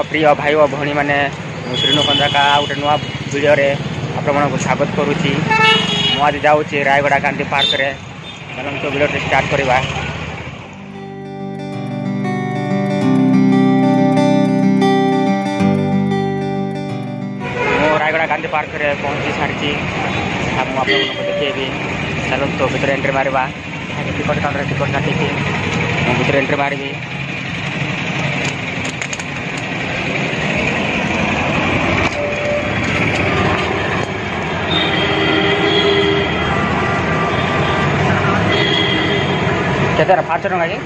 प्रिय भाई और भौणी मैंने श्रीनु कंजाका गोटे नुआ वीडियो आपण स्वागत करुच्ची। आज जाऊँगी रायगड़ा गांधी पार्क रे। चलते वीडियो स्टार्ट करवा। रायगड़ा गांधी पार्क रे पहुँची सारी मुझे देखेबी। चलते भीतर एंट्री मारवा। टिकट काउंटर टिकट काटिकी भीतर एंट्री मारबी। केते 500 टका जी?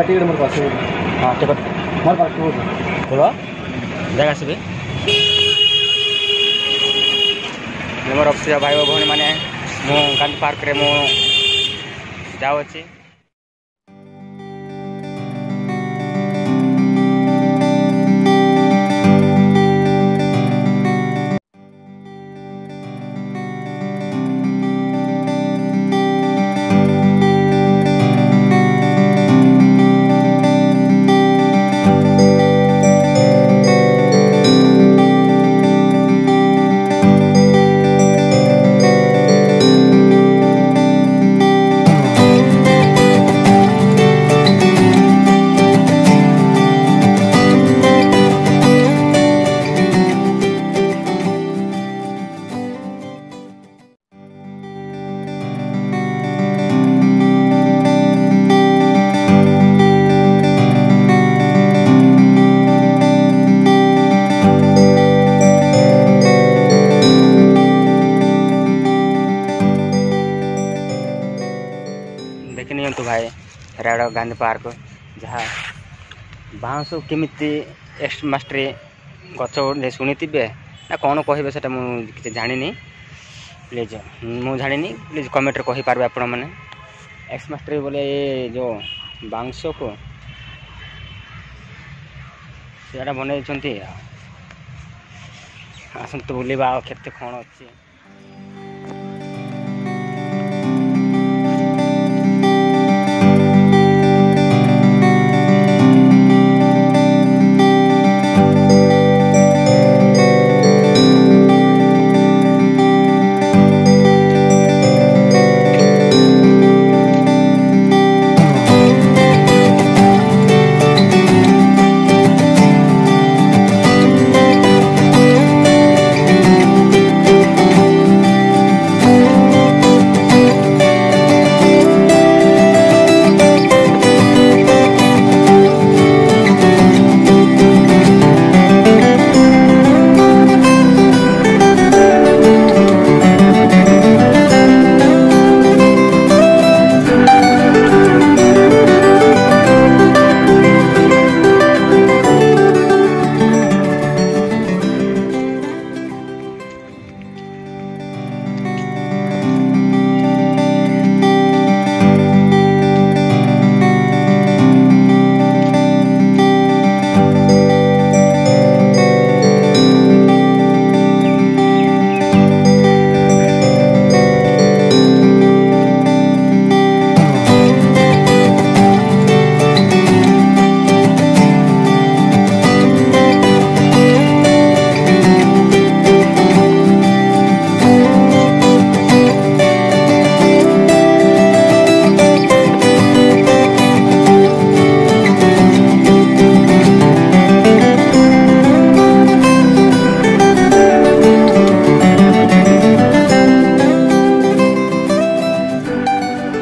टिकट मोर पास हाँ टिकट मोर पास बोलो जगह से मोर प्रिय भाई भौणी मैंने गांधी पार्क रे जाऊँगी। देखी नियंतु भाई रायगड़ा गांधी पार्क जहाँ बाउंस केमिति एक्स मास्टरी गच शुणी ना कौन कहे से मुझे जानी प्लीज मुझे जानी प्लीज कमेंट कहीपर आपण मैंने एक्स मास्टरी बोले ये जो बाउंस को सीटा बनई आसतु बुलवा केते कौन अच्छी।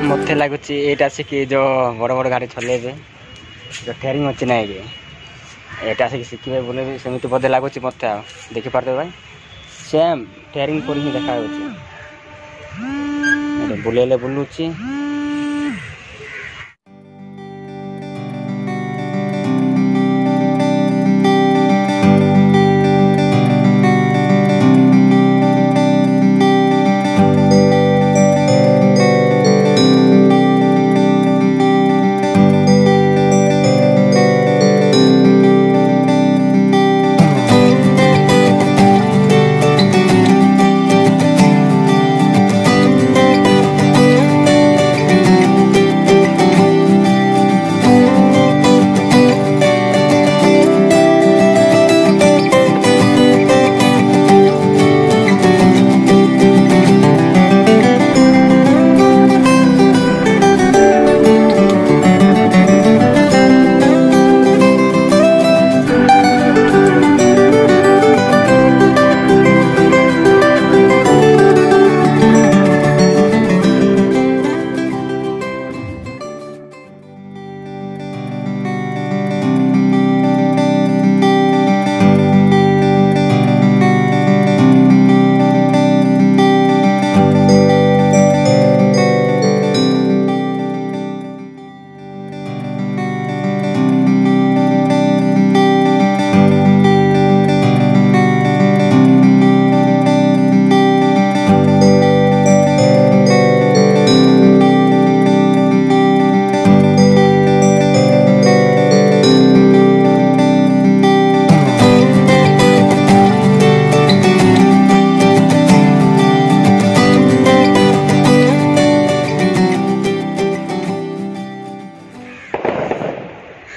मत लगुच ये शिखी जो बड़ बड़ गाड़ी चलेबे जो टेयरिंग अच्छी ना ये आसिक शिखे बोले सेमती बोधे लगुच मत देखी पारे भाई सेम टेयरिंग कर देखा बुलेले बुलूची।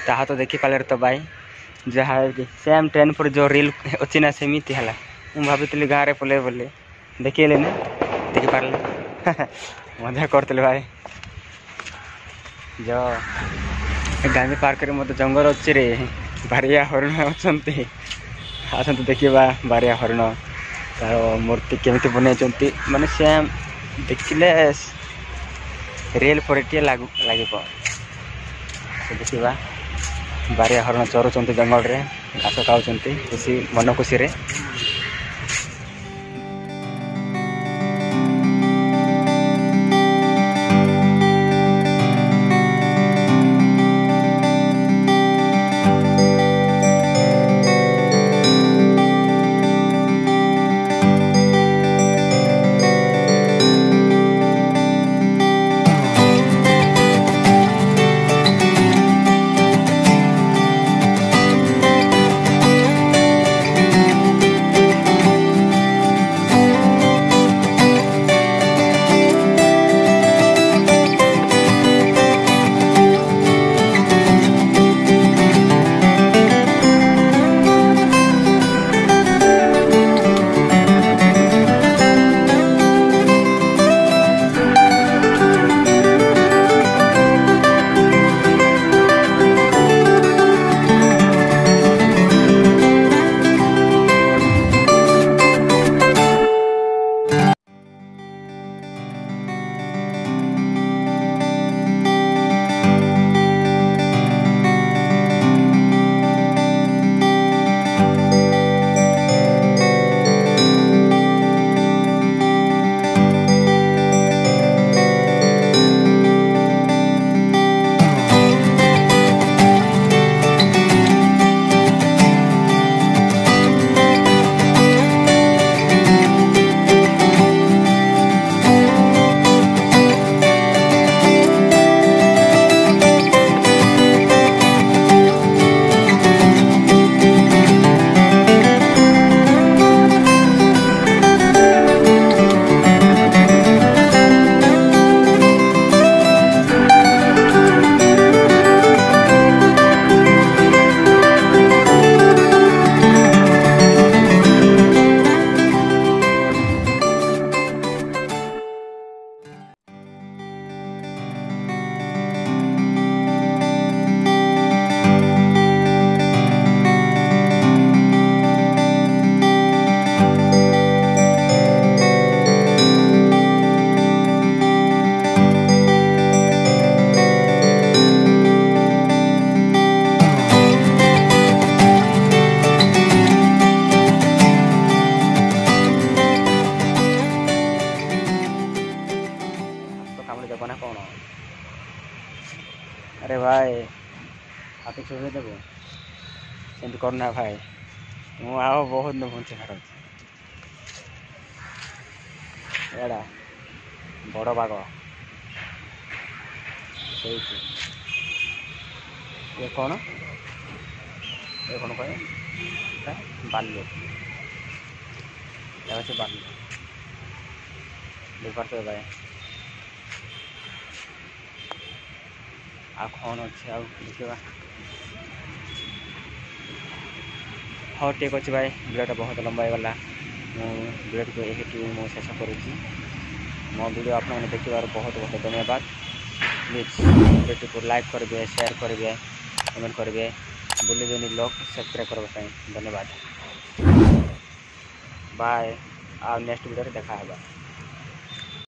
ତାହା ତ ଦେଖିପାରିଲେ ତ ଭାଇ ଯାହା ସେମ୍ ଟ୍ରେନ୍ ପରେ ଯେଉଁ ରିଲ୍ ଅଛି ନା ସେମିତି ହେଲା। ମୁଁ ଭାବିଥିଲି ଗାଁରେ ପଳେଇବେ ବୋଲି ଦେଖିଲେନି ଦେଖିପାରିଲେ ମଜା କରୁଥିଲେ ଭାଇ। ଗାନ୍ଧୀ ପାର୍କରେ ମଧ୍ୟ ଜଙ୍ଗଲ ଅଛି ରେ ବାରିଆ ହରିଣ ଅଛନ୍ତି। ଆସନ୍ତୁ ଦେଖିବା ବାରିଆ ହରିଣ ତାର ମୂର୍ତ୍ତି କେମିତି ବନେଇଛନ୍ତି ମାନେ ସେମ୍ ଦେଖିଲେ ରିଏଲ୍ ପରେ ଟିକେ ଲାଗିବ। ଦେଖିବା ବାରିଆ ହରିଣ ଚରୁଛନ୍ତି ଜଙ୍ଗଲରେ ଘାସ ଖାଉଛନ୍ତି ଖୁସି ମନ ଖୁସିରେ। ना कौन अरे भाई हाथ छुए देव सेमती करना भाई मु आओ बहुत न पहुँचे एड़ा बड़ बाघ ये कौन कहे बाल्य बाल्य देखते भाई आ कौन अच्छे देखा हाँ ठीक अच्छे भाई वीडियो बहुत लंबा होगा वीडियो को यही शेष करुँगी मो वीडियो आपने देखार बहुत बहुत धन्यवाद प्लीज वीडियो को लाइक करेंगे शेयर करेंगे कमेंट करेंगे भूलें लोग सब्सक्राइब करने धन्यवाद बाय आ नेक्स्ट वीडियो देखा होगा।